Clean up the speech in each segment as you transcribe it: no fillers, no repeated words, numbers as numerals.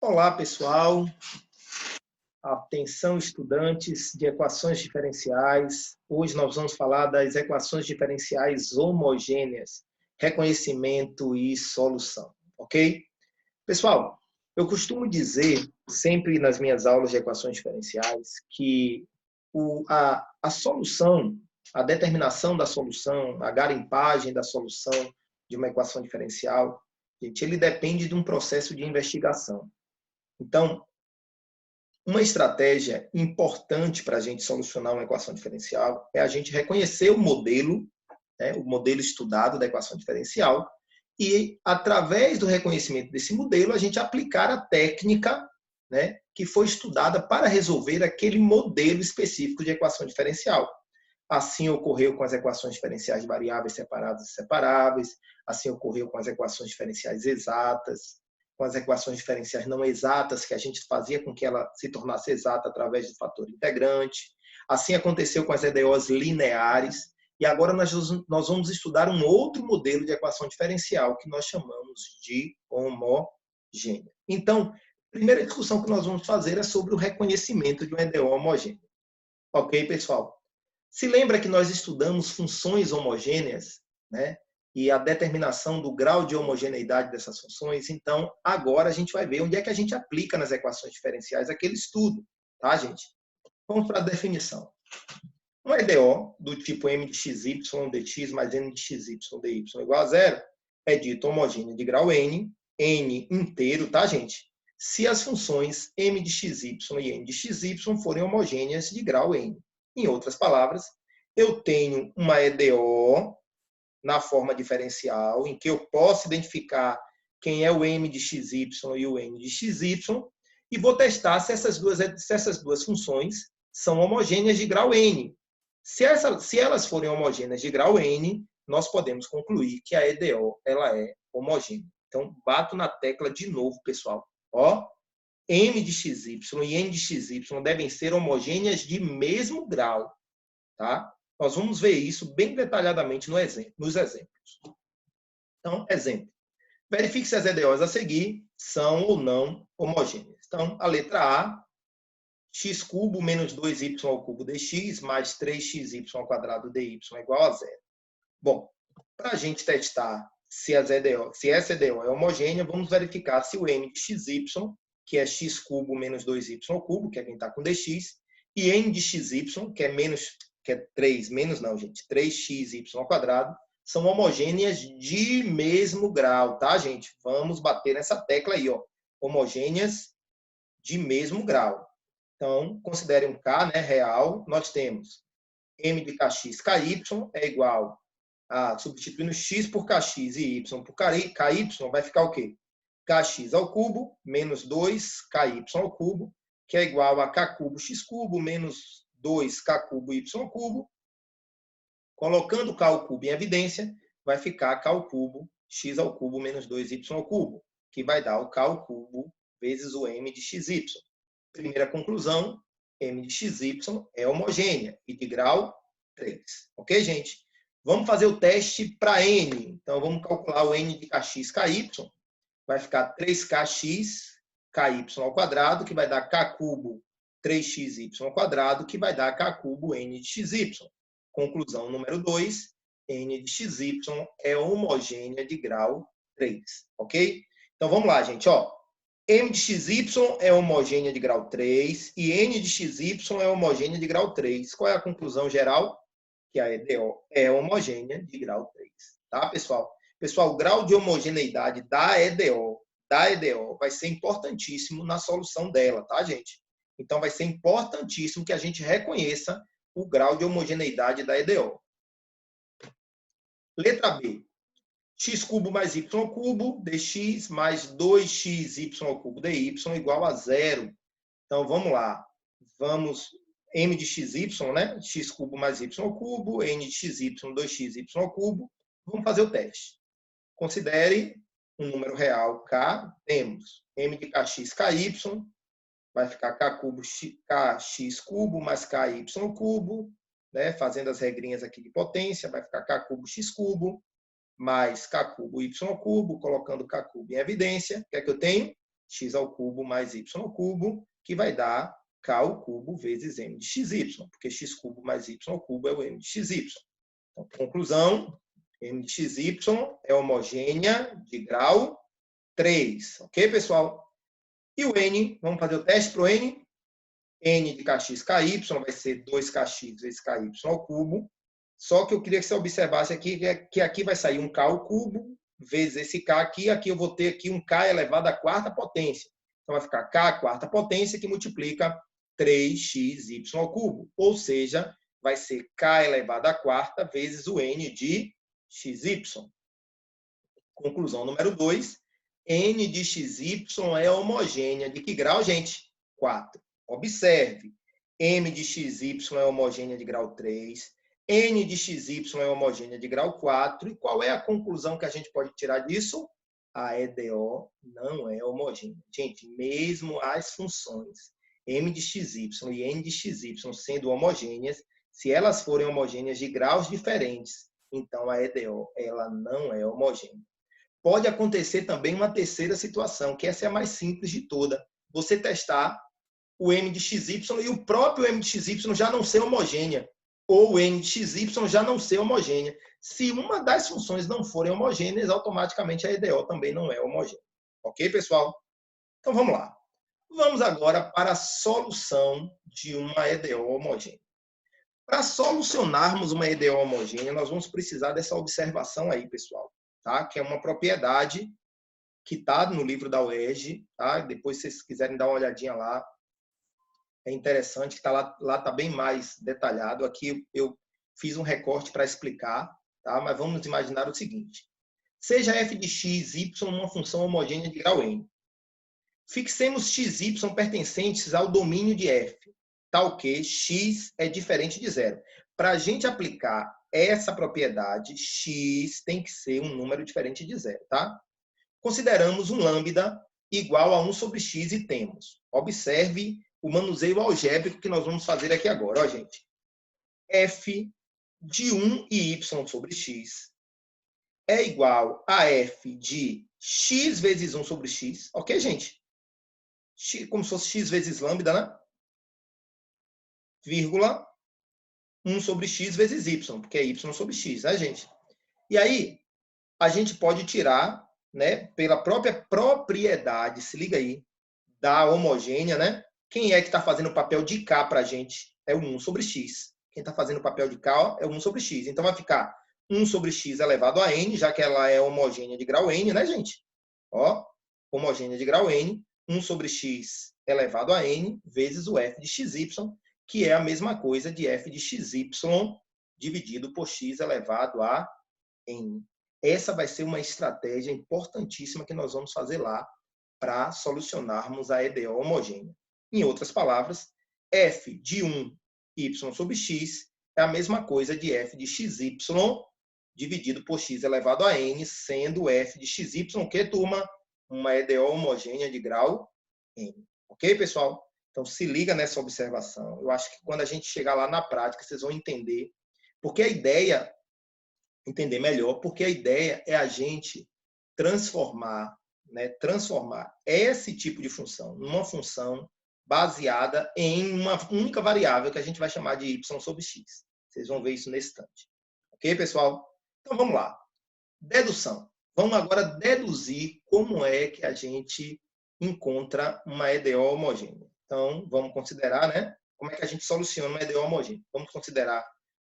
Olá, pessoal. Atenção, estudantes de equações diferenciais. Hoje nós vamos falar das equações diferenciais homogêneas, reconhecimento e solução, ok? Pessoal, eu costumo dizer, sempre nas minhas aulas de equações diferenciais, que a solução, a determinação da solução, a garimpagem da solução de uma equação diferencial, gente, ele depende de um processo de investigação. Então, uma estratégia importante para a gente solucionar uma equação diferencial é a gente reconhecer o modelo, né, o modelo estudado da equação diferencial, e, através do reconhecimento desse modelo, a gente aplicar a técnica, né, que foi estudada para resolver aquele modelo específico de equação diferencial. Assim ocorreu com as equações diferenciais de variáveis separadas e separáveis, assim ocorreu com as equações diferenciais exatas, com as equações diferenciais não exatas, que a gente fazia com que ela se tornasse exata através do fator integrante. Assim aconteceu com as EDOs lineares. E agora nós vamos estudar um outro modelo de equação diferencial, que nós chamamos de homogênea. Então, a primeira discussão que nós vamos fazer é sobre o reconhecimento de uma EDO homogênea. Ok, pessoal? Se lembra que nós estudamos funções homogêneas, né? E a determinação do grau de homogeneidade dessas funções. Então, agora a gente vai ver onde é que a gente aplica nas equações diferenciais aquele estudo, tá, gente? Vamos para a definição. Uma EDO do tipo m de xy dx mais n de xy dy igual a zero é dito homogênea de grau n inteiro, tá, gente? Se as funções m de xy e n de xy forem homogêneas de grau n. Em outras palavras, eu tenho uma EDO na forma diferencial, em que eu posso identificar quem é o m de xy e o n de xy, e vou testar se essas duas funções são homogêneas de grau n. Se elas forem homogêneas de grau n, nós podemos concluir que a EDO ela é homogênea. Então, bato na tecla de novo, pessoal. Ó, m de xy e n de xy devem ser homogêneas de mesmo grau. Tá? Nós vamos ver isso bem detalhadamente nos exemplos. Então, exemplo. Verifique se as EDOs a seguir são ou não homogêneas. Então, a letra A, x cubo menos 2y ao cubo dx mais 3xy ao quadrado dy é igual a zero. Bom, para a gente testar se essa EDO é homogênea, vamos verificar se o m de xy, que é x cubo menos 2y ao cubo, que é quem está com dx, e n de xy, que é 3xy ao quadrado, são homogêneas de mesmo grau, tá, gente? Vamos bater nessa tecla aí, ó. Homogêneas de mesmo grau. Então, considere um K, né, real. Nós temos m de kx, ky é igual a, substituindo x por kx e y por ky, vai ficar o quê? Kx ao cubo menos 2ky ao cubo, que é igual a k cubo x cubo menos 2k cubo y ao cubo. Colocando k ao cubo em evidência, vai ficar k ao cubo x ao cubo menos 2y ao cubo, que vai dar o k ao cubo vezes o m de xy. Primeira conclusão, m de xy é homogênea e de grau 3. Ok, gente? Vamos fazer o teste para n. Então, vamos calcular o n de kx, ky. Vai ficar 3kx, ky ao quadrado, que vai dar k cubo 3xy ao quadrado, que vai dar k cubo n de xy. Conclusão número 2, n de xy é homogênea de grau 3. Ok? Então, vamos lá, gente. Ó, m de xy é homogênea de grau 3 e n de xy é homogênea de grau 3. Qual é a conclusão geral? Que a EDO é homogênea de grau 3. Tá, pessoal? Pessoal, o grau de homogeneidade da EDO vai ser importantíssimo na solução dela, tá, gente? Então, vai ser importantíssimo que a gente reconheça o grau de homogeneidade da EDO. Letra B. X cubo mais y ao cubo, dx mais 2xy ao cubo dy igual a zero. Então, vamos lá. Vamos, m de xy, né? X cubo mais y ao cubo, n de xy, 2xy ao cubo. Vamos fazer o teste. Considere um número real k. Temos m de kx, ky. Vai ficar kx cubo mais ky ao cubo. Né? Fazendo as regrinhas aqui de potência, vai ficar k cubo x cubo mais k cubo y ao cubo, colocando k cubo em evidência. O que é que eu tenho? x ao cubo mais y ao cubo, que vai dar k ao cubo vezes m de xy, porque x cubo mais y ao cubo é o m de xy. Então, conclusão, m de xy é homogênea de grau 3. Ok, pessoal? E o n, vamos fazer o teste para o n? N de kx ky vai ser 2kx vezes ky ao cubo. Só que eu queria que você observasse aqui que aqui vai sair um k ao cubo vezes esse k aqui. Aqui eu vou ter aqui um k elevado à quarta potência. Então vai ficar k à quarta potência que multiplica 3xy ao cubo. Ou seja, vai ser k elevado à quarta vezes o n de xy. Conclusão número 2. N de xy é homogênea de que grau, gente? 4. Observe. M de xy é homogênea de grau 3. N de xy é homogênea de grau 4. E qual é a conclusão que a gente pode tirar disso? A EDO não é homogênea. Gente, mesmo as funções M de xy e N de xy sendo homogêneas, se elas forem homogêneas de graus diferentes, então a EDO ela não é homogênea. Pode acontecer também uma terceira situação, que essa é a mais simples de toda. Você testar o M de xy e o próprio M de xy já não ser homogênea, ou o N de xy já não ser homogênea. Se uma das funções não forem homogêneas, automaticamente a EDO também não é homogênea. Ok, pessoal? Então, vamos lá. Vamos agora para a solução de uma EDO homogênea. Para solucionarmos uma EDO homogênea, nós vamos precisar dessa observação aí, pessoal, tá? Que é uma propriedade que está no livro da UERJ, tá? Depois, se vocês quiserem dar uma olhadinha lá, é interessante, que tá lá está bem mais detalhado. Aqui eu fiz um recorte para explicar, tá? Mas vamos imaginar o seguinte. Seja f de x, y uma função homogênea de grau n. Fixemos x, y pertencentes ao domínio de f, tal que x é diferente de zero. Para a gente aplicar essa propriedade, x tem que ser um número diferente de zero, tá? Consideramos um lambda igual a 1 sobre x e temos. Observe o manuseio algébrico que nós vamos fazer aqui agora, ó, gente. F de 1 e y sobre x é igual a f de x vezes 1 sobre x, ok, gente? Como se fosse x vezes lambda, né? Vírgula 1 sobre x vezes y, porque é y sobre x, né, gente? E aí, a gente pode tirar, né, pela própria propriedade, se liga aí, da homogênea, né? Quem é que está fazendo o papel de K para a gente? É o 1 sobre x. Quem está fazendo o papel de K ó, é o 1 sobre x. Então, vai ficar 1 sobre x elevado a n, já que ela é homogênea de grau n, né, gente? Ó, homogênea de grau n, 1 sobre x elevado a n, vezes o f de xy, que é a mesma coisa de f de xy dividido por x elevado a n. Essa vai ser uma estratégia importantíssima que nós vamos fazer lá para solucionarmos a EDO homogênea. Em outras palavras, f de 1 y sobre x é a mesma coisa de f de xy dividido por x elevado a n, sendo f de xy, que, turma? Uma EDO homogênea de grau n. Ok, pessoal? Então, se liga nessa observação. Eu acho que quando a gente chegar lá na prática, vocês vão entender. Porque a ideia, entender melhor, porque a ideia é a gente transformar esse tipo de função numa função baseada em uma única variável que a gente vai chamar de y sobre x. Vocês vão ver isso nesse instante. Ok, pessoal? Então, vamos lá. Dedução. Vamos agora deduzir como é que a gente encontra uma EDO homogênea. Então, vamos considerar, né? Como é que a gente soluciona uma EDO homogênea. Vamos considerar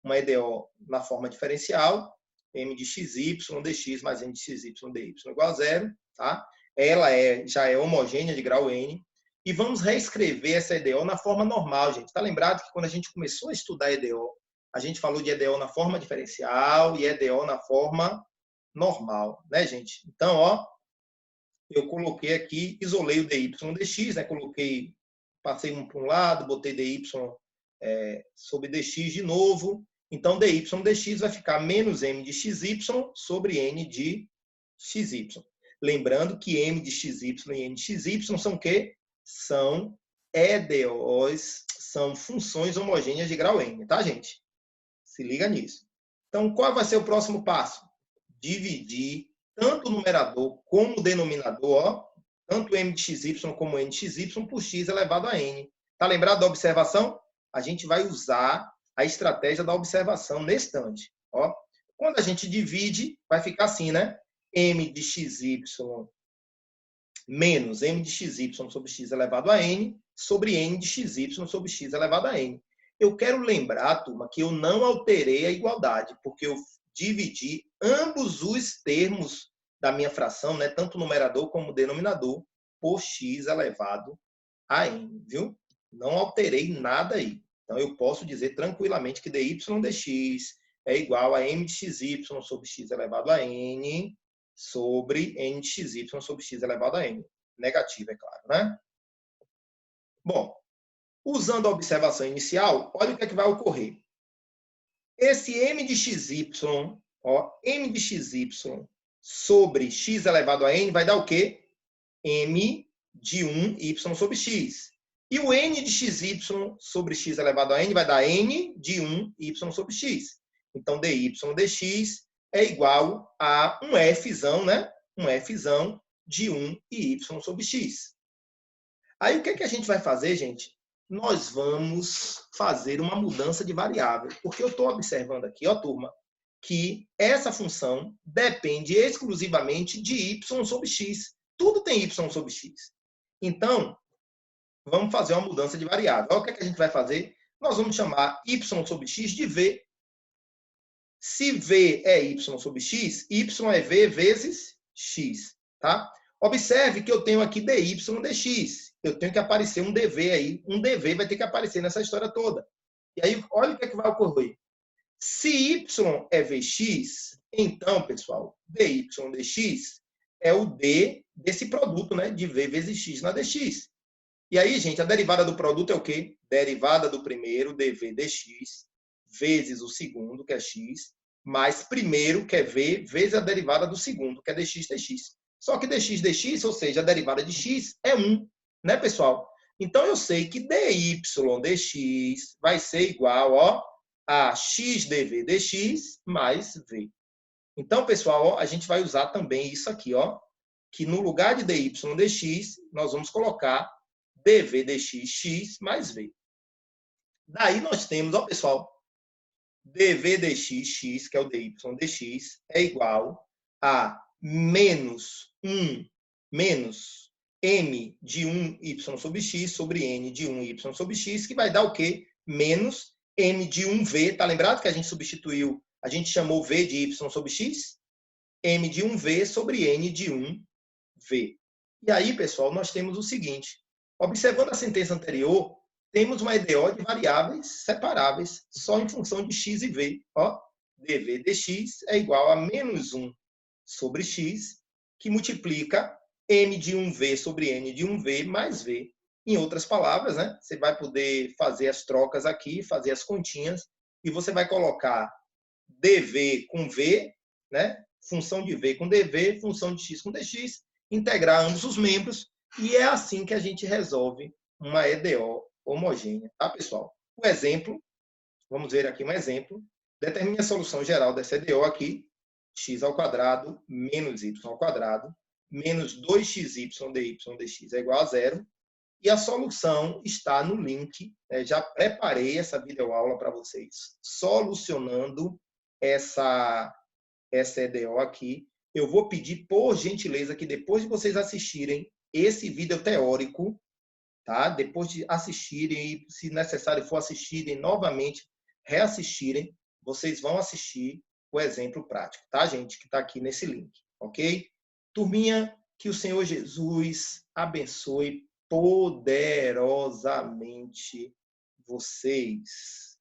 uma EDO na forma diferencial, m de xy dx mais m de xy dy igual a zero, tá? Ela já é homogênea de grau n. E vamos reescrever essa EDO na forma normal, gente. Está lembrado que quando a gente começou a estudar EDO, a gente falou de EDO na forma diferencial e EDO na forma normal, né, gente? Então, ó, eu coloquei aqui, isolei o dy dx, né? Passei um para um lado, botei dy sobre dx de novo. Então, dy dx vai ficar menos m de xy sobre n de xy. Lembrando que m de xy e n de xy são o quê? São EDOs, são funções homogêneas de grau n, tá, gente? Se liga nisso. Então, qual vai ser o próximo passo? Dividir tanto o numerador como o denominador, ó, tanto m de xy como n de xy por x elevado a n. Está lembrado da observação? A gente vai usar a estratégia da observação nesse instante. Ó. Quando a gente divide, vai ficar assim, né? M de xy menos m de xy sobre x elevado a n sobre n de xy sobre x elevado a n. Eu quero lembrar, turma, que eu não alterei a igualdade, porque eu dividi ambos os termos da minha fração, né, tanto o numerador como o denominador, por x elevado a n, viu? Não alterei nada aí. Então, eu posso dizer tranquilamente que dy dx é igual a m de xy sobre x elevado a n sobre n de xy sobre x elevado a n. Negativo, é claro, né? Bom, usando a observação inicial, olha o que é que vai ocorrer. Esse m de xy, ó, m de xy sobre x elevado a n vai dar o quê? M de 1y sobre x. E o n de xy sobre x elevado a n vai dar n de 1y sobre x. Então, dy dx é igual a um fzão, né? Um fzão de 1y sobre x. Aí, o que é que a gente vai fazer, gente? Nós vamos fazer uma mudança de variável. Porque eu estou observando aqui, ó, turma, que essa função depende exclusivamente de y sobre x. Tudo tem y sobre x. Então, vamos fazer uma mudança de variável. Olha o que é que a gente vai fazer? Nós vamos chamar y sobre x de v. Se v é y sobre x, y é v vezes x. Tá? Observe que eu tenho aqui dy dx. Eu tenho que aparecer um dv aí. Um dv vai ter que aparecer nessa história toda. E aí, olha o que é que vai ocorrer. Se y é vx, então, pessoal, dy dx é o d desse produto, né, de v vezes x na dx. E aí, gente, a derivada do produto é o quê? Derivada do primeiro, dv dx, vezes o segundo, que é x, mais primeiro, que é v, vezes a derivada do segundo, que é dx dx. Só que dx dx, ou seja, a derivada de x é 1, né, pessoal? Então, eu sei que dy dx vai ser igual, ó, a x dv dx mais v. Então, pessoal, ó, a gente vai usar também isso aqui, ó, que no lugar de dy dx, nós vamos colocar dv dx x mais v. Daí nós temos, ó, pessoal, dv dx x, que é o dy dx, é igual a menos 1 menos m de 1y sobre x sobre n de 1y sobre x, que vai dar o quê? Menos m de 1v. Tá lembrado que a gente substituiu, a gente chamou v de y sobre x? M de 1v sobre n de 1v. E aí, pessoal, nós temos o seguinte. Observando a sentença anterior, temos uma EDO de variáveis separáveis, só em função de x e v. Ó, dv dx é igual a menos 1 sobre x, que multiplica m de 1v sobre n de 1v mais v. Em outras palavras, né, você vai poder fazer as trocas aqui, fazer as continhas, e você vai colocar dv com v, né, função de v com dv, função de x com dx, integrar ambos os membros, e é assim que a gente resolve uma EDO homogênea, tá, pessoal? O exemplo, vamos ver aqui um exemplo, determine a solução geral dessa EDO aqui, x ao quadrado menos y ao quadrado, menos 2xy dy dx é igual a zero, e a solução está no link, já preparei essa videoaula para vocês, solucionando essa EDO aqui. Eu vou pedir, por gentileza, que depois de vocês assistirem esse vídeo teórico, tá? Depois de assistirem e, se necessário for assistirem novamente, reassistirem, vocês vão assistir o exemplo prático, tá, gente? Que está aqui nesse link, ok? Turminha, que o Senhor Jesus abençoe poderosamente vocês.